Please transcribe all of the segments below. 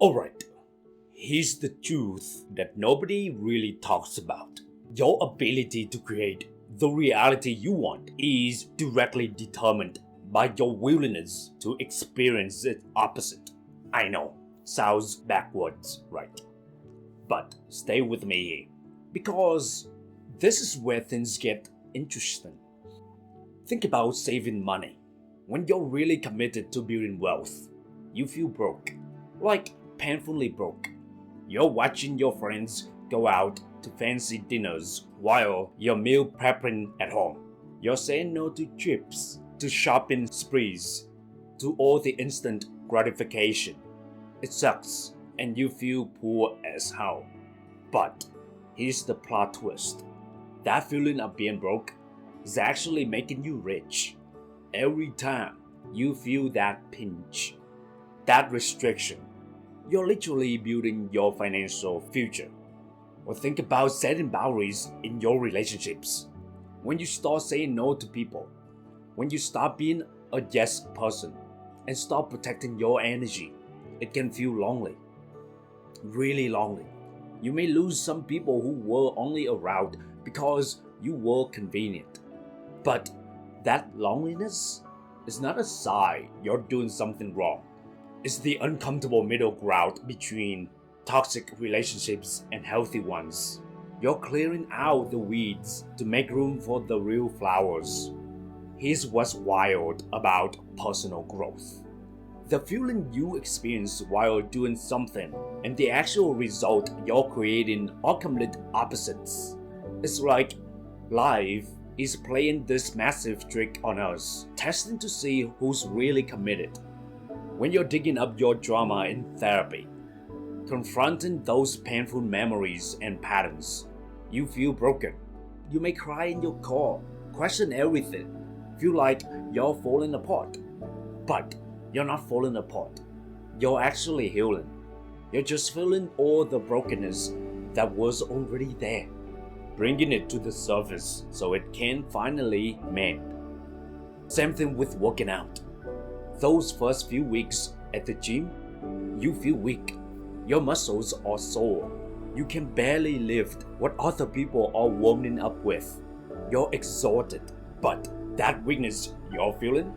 Alright, here's the truth that nobody really talks about. Your ability to create the reality you want is directly determined by your willingness to experience its opposite. I know, sounds backwards, right? But stay with me here, because this is where things get interesting. Think about saving money. When you're really committed to building wealth, you feel broke. Like painfully broke. You're watching your friends go out to fancy dinners while you're meal prepping at home. You're saying no to trips, to shopping sprees, to all the instant gratification. It sucks and you feel poor as hell. But here's the plot twist. That feeling of being broke is actually making you rich. Every time you feel that pinch, that restriction, you're literally building your financial future. Or think about setting boundaries in your relationships. When you start saying no to people, when you stop being a yes person and start protecting your energy, it can feel lonely. Really lonely. You may lose some people who were only around because you were convenient. But that loneliness is not a sign you're doing something wrong. It's the uncomfortable middle ground between toxic relationships and healthy ones. You're clearing out the weeds to make room for the real flowers. Here's what's wild about personal growth. The feeling you experience while doing something and the actual result you're creating are complete opposites. It's like life is playing this massive trick on us, testing to see who's really committed. When you're digging up your drama in therapy, confronting those painful memories and patterns, you feel broken. You may cry in your car, question everything, feel like you're falling apart. But you're not falling apart. You're actually healing. You're just feeling all the brokenness that was already there, bringing it to the surface so it can finally mend. Same thing with working out. Those first few weeks at the gym, you feel weak. Your muscles are sore. You can barely lift what other people are warming up with. You're exhausted. But that weakness you're feeling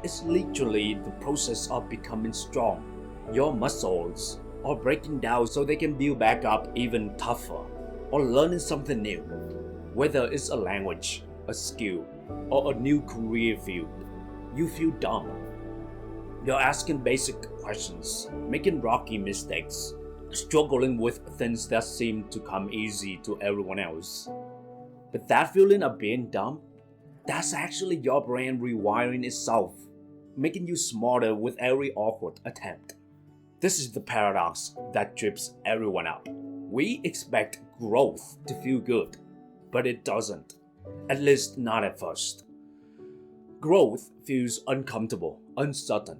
is literally the process of becoming strong. Your muscles are breaking down so they can build back up even tougher, or learning something new. Whether it's a language, a skill, or a new career field, you feel dumb. You're asking basic questions, making rocky mistakes, struggling with things that seem to come easy to everyone else. But that feeling of being dumb, that's actually your brain rewiring itself, making you smarter with every awkward attempt. This is the paradox that trips everyone up. We expect growth to feel good, but it doesn't. At least not at first. Growth feels uncomfortable, uncertain,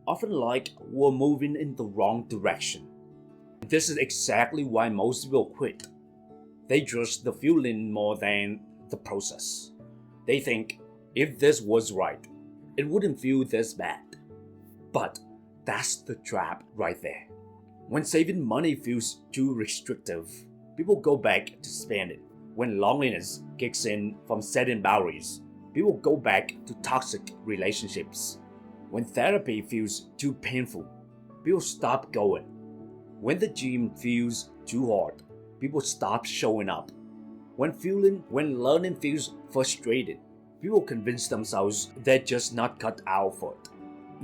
often like we're moving in the wrong direction. This is exactly why most people quit. They trust the feeling more than the process. They think, if this was right, it wouldn't feel this bad. But that's the trap right there. When saving money feels too restrictive, people go back to spending. When loneliness kicks in from setting boundaries, people go back to toxic relationships. When therapy feels too painful, people stop going. When the gym feels too hard, people stop showing up. When learning feels frustrating, people convince themselves they're just not cut out for it.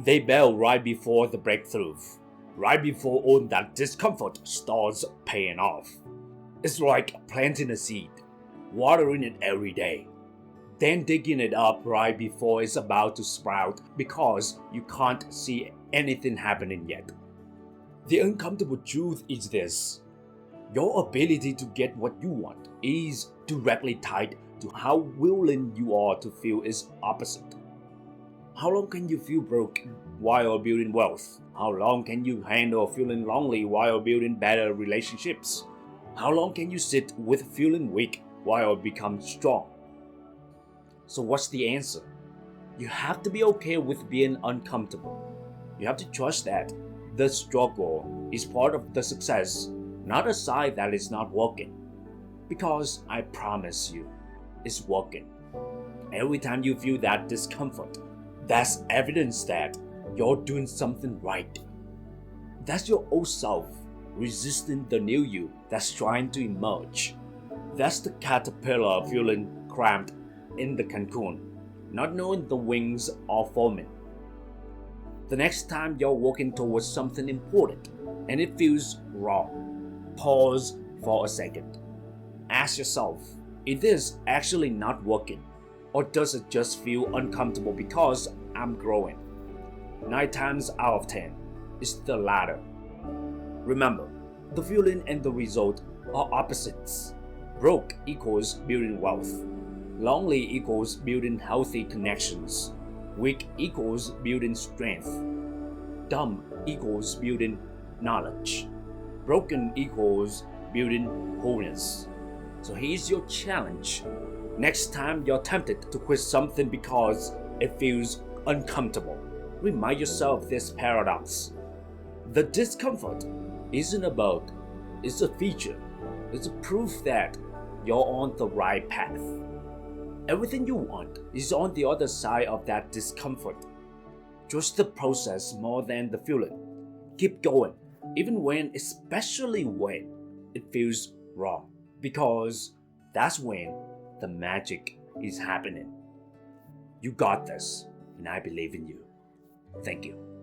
They bail right before the breakthrough, right before all that discomfort starts paying off. It's like planting a seed, watering it every day, then digging it up right before it's about to sprout because you can't see anything happening yet. The uncomfortable truth is this: your ability to get what you want is directly tied to how willing you are to feel its opposite. How long can you feel broke while building wealth? How long can you handle feeling lonely while building better relationships? How long can you sit with feeling weak while becoming strong? So what's the answer? You have to be okay with being uncomfortable. You have to trust that The struggle is part of the success, not a sign that it's not working. Because I promise you, it's working. Every time you feel that discomfort, that's evidence that you're doing something right. That's your old self resisting the new you that's trying to emerge. That's the caterpillar feeling cramped in the cocoon, not knowing the wings are forming. The next time you're walking towards something important and it feels wrong, pause for a second. Ask yourself, is this actually not working? Or does it just feel uncomfortable because I'm growing? 9 times out of 10, it's the latter. Remember, the feeling and the result are opposites. Broke equals building wealth. Lonely equals building healthy connections. Weak equals building strength. Dumb equals building knowledge. Broken equals building wholeness. So here's your challenge. Next time you're tempted to quit something because it feels uncomfortable, remind yourself this paradox. The discomfort isn't a bug, it's a feature. It's a proof that you're on the right path. Everything you want is on the other side of that discomfort. Trust the process more than the feeling. Keep going, especially when it feels wrong, because that's when the magic is happening. You got this, and I believe in you. Thank you.